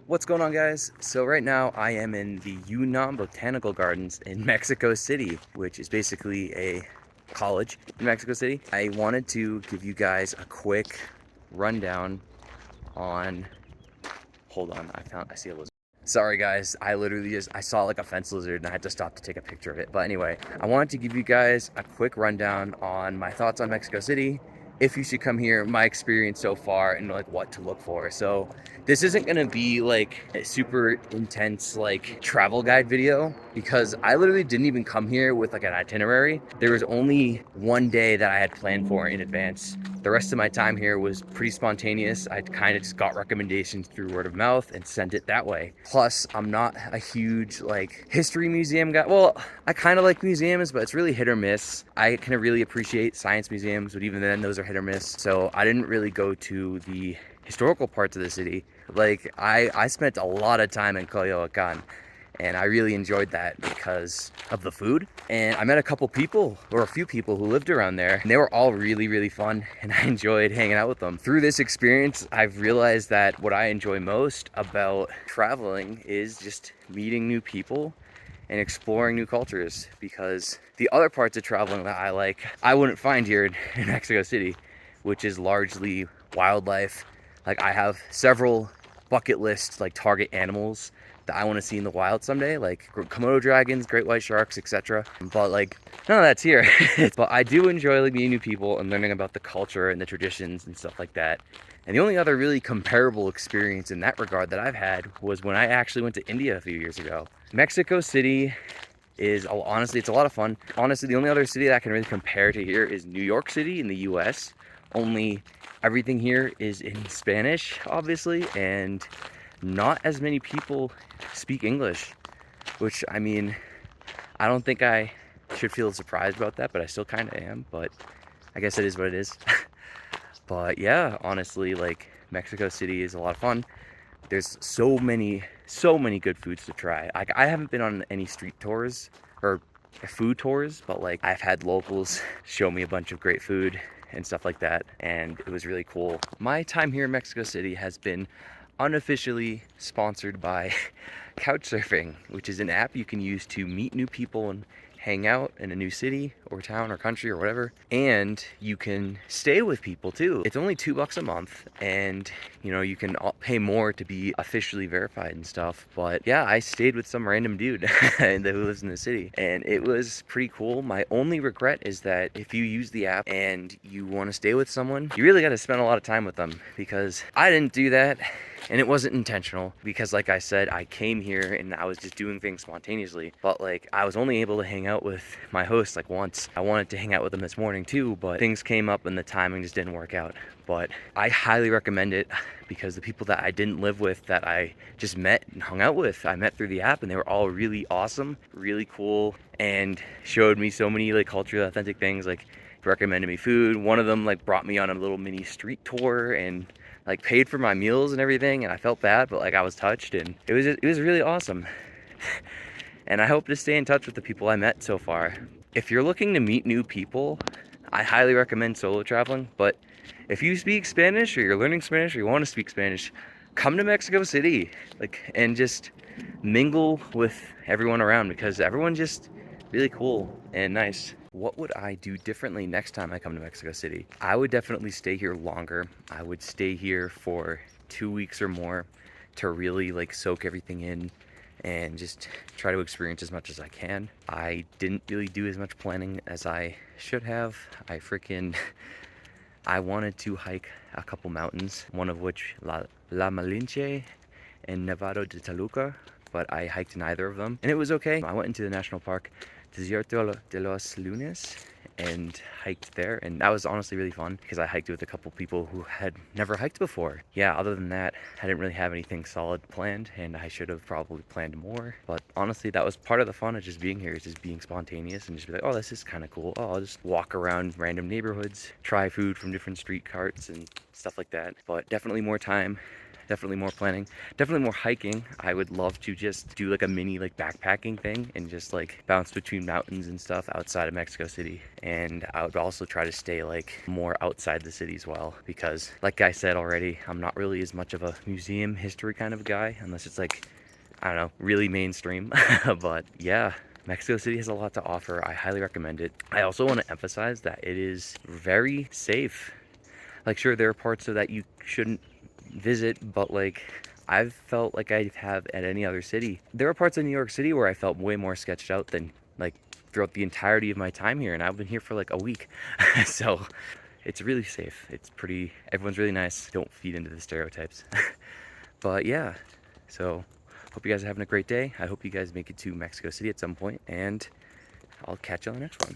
What's going on, guys? So right now I am in the UNAM Botanical Gardens in Mexico City, which is basically a college in Mexico City. I wanted to give you guys a quick rundown on, hold on, I see a lizard. Sorry guys, I saw like a fence lizard and I had to stop to take a picture of it. But anyway, I wanted to give you guys a quick rundown on my thoughts on Mexico City, if you should come here, my experience so far, and like what to look for. So this isn't gonna be like a super intense like travel guide video because I literally didn't even come here with like an itinerary. There was only one day that I had planned for in advance. The rest of my time here was pretty spontaneous. I kind of just got recommendations through word of mouth and sent it that way. Plus, I'm not a huge like history museum guy. Well, I kind of like museums, but it's really hit or miss. I can really appreciate science museums, but even then those are hit or miss. So I didn't really go to the historical parts of the city. Like I spent a lot of time in Coyoacan, and I really enjoyed that because of the food. And I met a couple people, or a few people who lived around there, and they were all really fun, and I enjoyed hanging out with them. Through this experience, I've realized that what I enjoy most about traveling is just meeting new people and exploring new cultures, because the other parts of traveling that I like, I wouldn't find here in Mexico City, which is largely wildlife. Like I have several bucket list like target animals that I want to see in the wild someday, like Komodo dragons, great white sharks, etc. But like none of that's here. But I do enjoy like meeting new people and learning about the culture and the traditions and stuff like that. And the only other really comparable experience in that regard that I've had was when I actually went to India a few years ago. Mexico City is, honestly, it's a lot of fun. Honestly, the only other city that I can really compare to here is New York City in the US. Only everything here is in Spanish, obviously, and not as many people speak English, which, I mean, I don't think I should feel surprised about that, but I still kind of am. But I guess it is what it is. But yeah, honestly, like Mexico City is a lot of fun. There's so many good foods to try. Like I haven't been on any street tours or food tours, but like I've had locals show me a bunch of great food and stuff like that, and it was really cool. My time here in Mexico City has been unofficially sponsored by Couchsurfing, which is an app you can use to meet new people and hang out in a new city or town or country or whatever. And you can stay with people too. It's only $2 a month, and you know, you can pay more to be officially verified and stuff. But yeah, I stayed with some random dude who lives in the city, and it was pretty cool. My only regret is that if you use the app and you want to stay with someone, you really got to spend a lot of time with them, because I didn't do that. And it wasn't intentional, because like I said, I came here and I was just doing things spontaneously. But like I was only able to hang out with my host like once. I wanted to hang out with him this morning too, but things came up and the timing just didn't work out. But I highly recommend it, because the people that I didn't live with, that I just met and hung out with, I met through the app, and they were all really awesome, really cool, and showed me so many like culturally authentic things. Like recommended me food. One of them like brought me on a little mini street tour and like paid for my meals and everything, and I felt bad, but like I was touched, and it was really awesome. And I hope to stay in touch with the people I met so far. If you're looking to meet new people, I highly recommend solo traveling. But if you speak Spanish, or you're learning Spanish, or you want to speak Spanish, come to Mexico City, like, and just mingle with everyone around, because everyone's just really cool and nice. What would I do differently next time I come to Mexico City? I would definitely stay here longer. I would stay here for 2 weeks or more to really like soak everything in and just try to experience as much as I can. I didn't really do as much planning as I should have. I wanted to hike a couple mountains, one of which La Malinche and Nevado de Toluca, but I hiked neither of them, and it was okay. I went into the national park Desierto de los Lunes and hiked there, and that was honestly really fun, because I hiked with a couple people who had never hiked before. Yeah, other than that, I didn't really have anything solid planned, and I should have probably planned more. But honestly, that was part of the fun of just being here, is just being spontaneous and just be like, oh, this is kind of cool. Oh, I'll just walk around random neighborhoods, try food from different street carts and stuff like that. But definitely more time definitely more planning, definitely more hiking. I would love to just do like a mini like backpacking thing and just like bounce between mountains and stuff outside of Mexico City. And I would also try to stay like more outside the city as well, because like I said already, I'm not really as much of a museum history kind of guy unless it's like, I don't know, really mainstream. But yeah, Mexico City has a lot to offer. I highly recommend it. I also want to emphasize that it is very safe. Like, sure, there are parts of that you shouldn't visit, but like, I've felt like I have at any other city. There are parts of New York City where I felt way more sketched out than like throughout the entirety of my time here, and I've been here for like a week. So it's really safe. It's pretty, everyone's really nice. Don't feed into the stereotypes. But yeah, so hope you guys are having a great day. I hope you guys make it to Mexico City at some point, and I'll catch you on the next one.